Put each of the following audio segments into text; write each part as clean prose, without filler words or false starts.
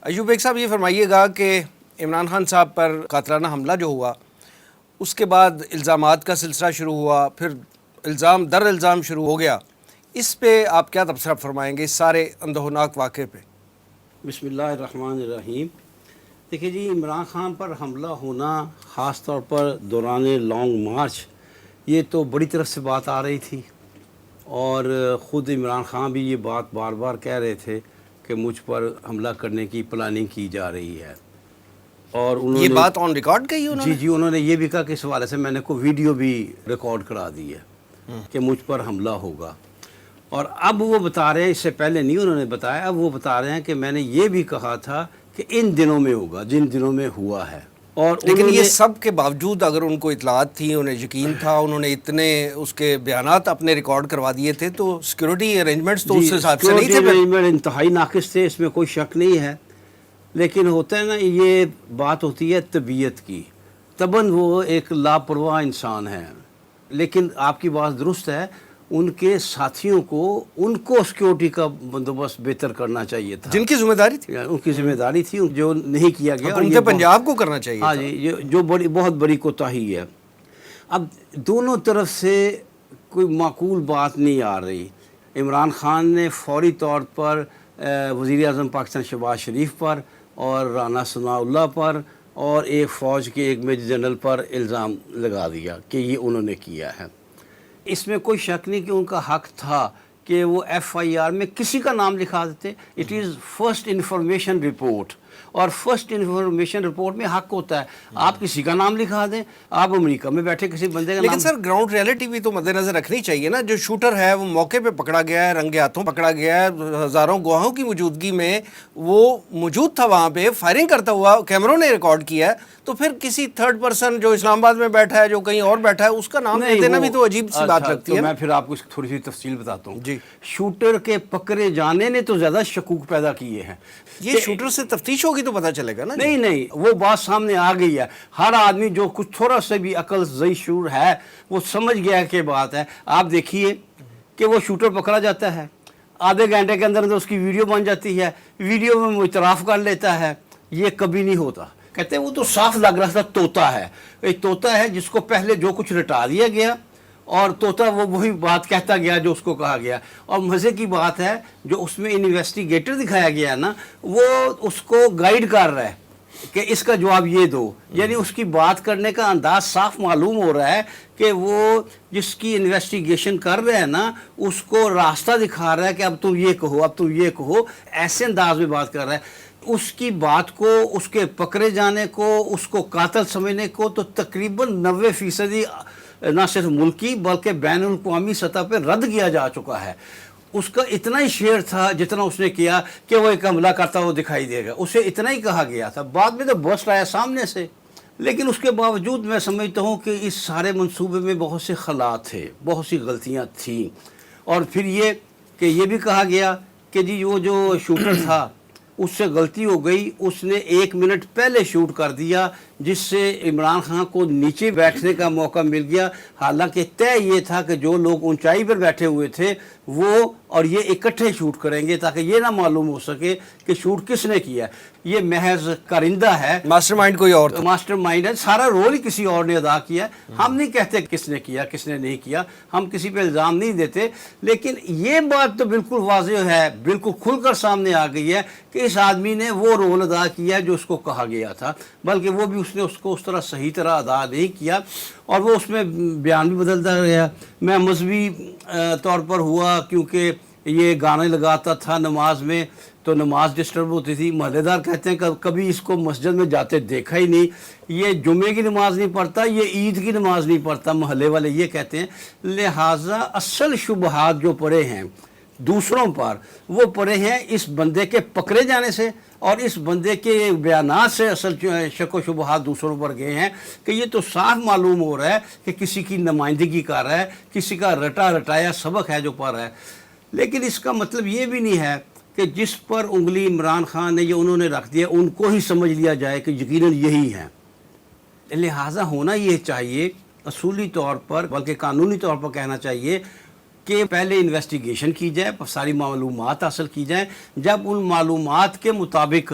Ayub bag صاحب یہ فرمائیے گا کہ عمران خان صاحب پر قاتلانہ حملہ جو ہوا اس کے بعد الزامات کا سلسلہ شروع ہوا، پھر الزام در الزام شروع ہو گیا، اس پہ آپ کیا تبصرہ فرمائیں گے اس سارے اندہناک واقعے پہ؟ بسم اللہ الرحمن الرحیم۔ دیکھیے جی، عمران خان پر حملہ ہونا خاص طور پر دوران لانگ مارچ، یہ تو بڑی طرف سے بات آ رہی تھی، اور خود عمران خان بھی یہ بات بار بار کہہ رہے تھے کہ مجھ پر حملہ کرنے کی پلاننگ کی جا رہی ہے، اور انہوں یہ نے بات آن ریکارڈ کہی انہوں نے؟ جی انہوں نے یہ بھی کہا کہ اس حوالے سے میں نے کوئی ویڈیو بھی ریکارڈ کرا دی ہے کہ مجھ پر حملہ ہوگا، اور اب وہ بتا رہے ہیں، اس سے پہلے نہیں انہوں نے بتایا، اب وہ بتا رہے ہیں کہ میں نے یہ بھی کہا تھا کہ ان دنوں میں ہوگا جن دنوں میں ہوا ہے۔ اور لیکن یہ سب کے باوجود اگر ان کو اطلاعات تھی، انہیں یقین تھا، انہوں نے اتنے اس کے بیانات اپنے ریکارڈ کروا دیے تھے، تو سیکیورٹی ارینجمنٹس تو اس حساب سے نہیں تھے؟ ارینجمنٹ انتہائی ناقص تھے، اس میں کوئی شک نہیں ہے، لیکن ہوتا ہے نا، یہ بات ہوتی ہے طبیعت کی، طبعاً وہ ایک لاپرواہ انسان ہے، لیکن آپ کی بات درست ہے، ان کے ساتھیوں کو ان کو سیکیورٹی کا بندوبست بہتر کرنا چاہیے تھا، جن کی ذمہ داری تھی، ان کی ذمہ داری تھی جو نہیں کیا گیا، اور حکومت پنجاب کو کرنا چاہیے ہاں جی، جو بہت بڑی کوتاہی ہے۔ اب دونوں طرف سے کوئی معقول بات نہیں آ رہی۔ عمران خان نے فوری طور پر وزیر اعظم پاکستان شہباز شریف پر اور رانا ثناء اللہ پر اور ایک فوج کے ایک میجر جنرل پر الزام لگا دیا کہ یہ انہوں نے کیا ہے۔ اس میں کوئی شک نہیں کہ ان کا حق تھا کہ وہ ایف آئی آر میں کسی کا نام لکھا دیتے۔ It is first information report, اور فرسٹ انفارمیشن رپورٹ میں حق ہوتا ہے آپ کسی کا نام لکھا دیں، آپ امریکہ میں بیٹھے کسی بندے کا نام۔ لیکن سر گراؤنڈ ریئلٹی بھی تو مد نظر رکھنی چاہیے نا، جو شوٹر ہے وہ موقع پہ پکڑا گیا ہے، رنگے ہاتھوں پکڑا گیا ہے، ہزاروں گواہوں کی موجودگی میں وہ موجود تھا وہاں پہ، فائرنگ کرتا ہوا کیمروں نے ریکارڈ کیا ہے، تو پھر کسی تھرڈ پرسن جو اسلام آباد میں بیٹھا ہے، جو کہیں اور بیٹھا ہے، اس کا نام دے دینا بھی تو عجیب سی بات لگتی ہے۔ میں پھر آپ کو تھوڑی سی تفصیل بتاتا ہوں جی۔ شوٹر کے پکڑے جانے نے تو زیادہ شکوک پیدا کیے ہیں۔ یہ شوٹر سے تفتیش ہوگی تو پتہ چلے گا نا۔ نہیں، وہ بات سامنے آ گئی ہے، ہر آدمی جو کچھ تھوڑا سا بھی عقل زئی شعور ہے وہ سمجھ گیا کہ بات ہے۔ آپ دیکھیے کہ وہ شوٹر پکڑا جاتا ہے، آدھے گھنٹے کے اندر اس کی ویڈیو بن جاتی ہے، ویڈیو میں وہ اعتراف کر لیتا ہے۔ یہ کبھی نہیں ہوتا، کہتے ہیں وہ تو صاف لگ رہا تھا طوطا ہے، ایک طوطا ہے جس کو پہلے جو کچھ رٹا دیا گیا، اور طوطا وہ وہی بات کہتا گیا جو اس کو کہا گیا۔ اور مزے کی بات ہے جو اس میں انویسٹیگیٹر دکھایا گیا ہے نا، وہ اس کو گائیڈ کر رہا ہے کہ اس کا جواب یہ دو، یعنی اس کی بات کرنے کا انداز صاف معلوم ہو رہا ہے کہ وہ جس کی انویسٹیگیشن کر رہے ہیں نا اس کو راستہ دکھا رہا ہے کہ اب تم یہ کہو، اب تم یہ کہو، ایسے انداز میں بات کر رہا ہے۔ اس کی بات کو، اس کے پکڑے جانے کو، اس کو قاتل سمجھنے کو تو تقریباً 90% نہ صرف ملکی بلکہ بین الاقوامی سطح پہ رد کیا جا چکا ہے۔ اس کا اتنا ہی شیئر تھا جتنا اس نے کیا کہ وہ ایک حملہ کرتا وہ دکھائی دے گا، اسے اتنا ہی کہا گیا تھا، بعد میں تو برسٹ آیا سامنے سے۔ لیکن اس کے باوجود میں سمجھتا ہوں کہ اس سارے منصوبے میں بہت سے خلات تھے، بہت سی غلطیاں تھیں، اور پھر یہ کہ یہ بھی کہا گیا کہ جی وہ جو شوٹر تھا اس سے غلطی ہو گئی، اس نے 1 منٹ پہلے شوٹ کر دیا جس سے عمران خان کو نیچے بیٹھنے کا موقع مل گیا، حالانکہ طے یہ تھا کہ جو لوگ اونچائی پر بیٹھے ہوئے تھے وہ اور یہ اکٹھے شوٹ کریں گے تاکہ یہ نہ معلوم ہو سکے کہ شوٹ کس نے کیا ہے۔ یہ محض کرندہ ہے، ماسٹر مائنڈ کوئی اور تھا، ماسٹر مائنڈ ہے، سارا رول ہی کسی اور نے ادا کیا ہے۔ ہم نہیں کہتے کس نے کیا کس نے نہیں کیا، ہم کسی پہ الزام نہیں دیتے، لیکن یہ بات تو بالکل واضح ہے، بالکل کھل کر سامنے آ گئی ہے کہ اس آدمی نے وہ رول ادا کیا جو اس کو کہا گیا تھا، بلکہ وہ بھی اس نے اس کو اس طرح صحیح طرح ادا نہیں کیا، اور وہ اس میں بیان بھی بدلتا رہا۔ میں مذہبی طور پر ہوا کیونکہ یہ گانے لگاتا تھا نماز میں، تو نماز ڈسٹرب ہوتی تھی، محلے دار کہتے ہیں کبھی اس کو مسجد میں جاتے دیکھا ہی نہیں، یہ جمعے کی نماز نہیں پڑھتا، یہ عید کی نماز نہیں پڑھتا، محلے والے یہ کہتے ہیں۔ لہٰذا اصل شبہات جو پڑے ہیں دوسروں پر، وہ پڑے ہیں اس بندے کے پکڑے جانے سے، اور اس بندے کے بیانات سے اصل شک و شبہات دوسروں پر گئے ہیں کہ یہ تو صاف معلوم ہو رہا ہے کہ کسی کی نمائندگی کر رہا ہے، کسی کا رٹا رٹایا سبق ہے جو پڑھ رہا ہے۔ لیکن اس کا مطلب یہ بھی نہیں ہے کہ جس پر انگلی عمران خان نے یہ انہوں نے رکھ دیا ان کو ہی سمجھ لیا جائے کہ یقیناً یہی ہے۔ لہٰذا ہونا یہ چاہیے اصولی طور پر بلکہ قانونی طور پر کہنا چاہیے کہ پہلے انویسٹیگیشن کی جائے، ساری معلومات حاصل کی جائیں، جب ان معلومات کے مطابق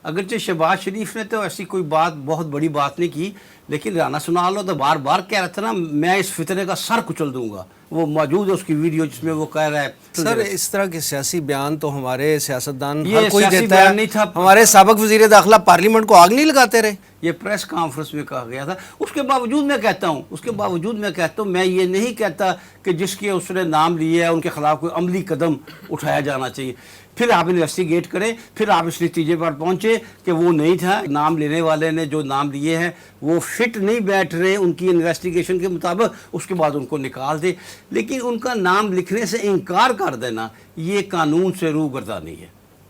اگرچہ شہباز شریف نے تو ایسی کوئی بات بہت بڑی بات نہیں کی، لیکن رانا سنالو تو بار بار کہہ رہا تھا نا میں اس فتنے کا سر کچل دوں گا. وہ موجود ہے اس کی ویڈیو جس میں وہ کہہ رہا ہے. سر اس طرح کے سیاسی بیان تو ہمارے سیاستدان یہ ہر کوئی سیاسی دیتا بیان ہے. نہیں تھا. ہمارے سابق وزیر داخلہ پارلیمنٹ کو آگ نہیں لگاتے رہے. یہ پریس کانفرنس میں کہا گیا تھا. اس کے باوجود میں کہتا ہوں میں یہ نہیں کہتا کہ جس کے اس نے نام لیے ہے ان کے خلاف کوئی عملی قدم اٹھایا جانا چاہیے. پھر آپ انویسٹیگیٹ کریں، پھر آپ اس نتیجے پر پہنچے کہ وہ نہیں تھا. نام لینے والے نے جو نام لیے ہیں وہ فٹ نہیں بیٹھ رہے ان کی انویسٹیگیشن کے مطابق، اس کے بعد ان کو نکال دے. لیکن ان کا نام لکھنے سے انکار کر دینا یہ قانون سے روگردانی ہے.